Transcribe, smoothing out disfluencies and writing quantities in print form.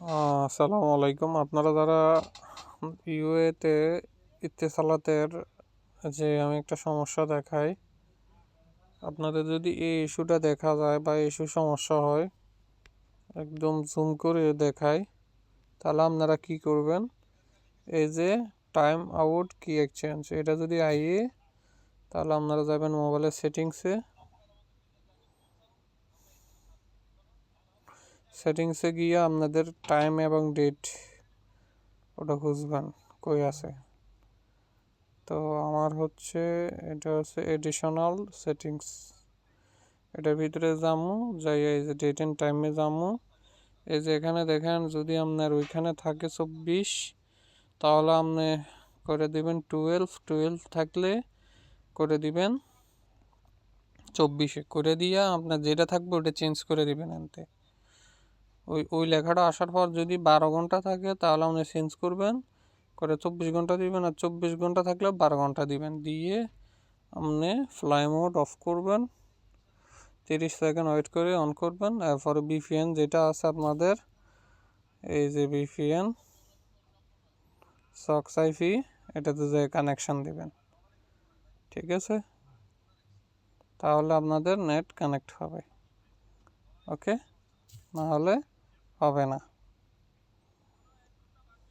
আসসালামু আলাইকুম। আপনারা যারা ইউএতে ইত্তেসালাতের যে আমি একটা সমস্যা দেখাই, আপনাদের যদি এই ইস্যুটা দেখা যায় বা ইস্যু সমস্যা হয়, একদম জুম করে দেখাই, তাহলে আপনারা কি করবেন? এই যে টাইম আউট কি এক্সচেঞ্জ, এটা যদি আইয়ে, তাহলে আপনারা যাবেন মোবাইলের সেটিংসে গিয়ে আপনাদের টাইম এবং ডেট ওটা খুঁজবেন কই আছে। তো আমার হচ্ছে এটা হচ্ছে এডিশনাল সেটিংস, এটার ভিতরে যামু, যাই এই যে ডেট অ্যান্ড টাইমে যামু। এই যে এখানে দেখেন, যদি আপনার ওইখানে থাকে 24, তাহলে আপনি করে দিবেন 12 থাকলে করে দিবেন 24 করে দিয়া আপনার যেটা থাকবে ওটা চেঞ্জ করে দিবেন আনতে। ওই লেখাটা আসার পর যদি 12 ঘন্টা থাকে তাহলে আপনি চেঞ্জ করবেন করে 24 ঘন্টা দিবেন, আর 24 ঘন্টা থাকলে 12 ঘন্টা দিবেন। দিয়ে আপনি ফ্লাই মোড অফ করবেন, 30 সেকেন্ড ওয়েট করে অন করবেন। এরপরে বিপিএন যেটা আছে আপনাদের, এই যে বিপিএন সক্স আইপি, এটাতে যে কানেকশান দিবেন, ঠিক আছে? তাহলে আপনাদের নেট কানেক্ট হবে, ওকে, না হলে হবে না।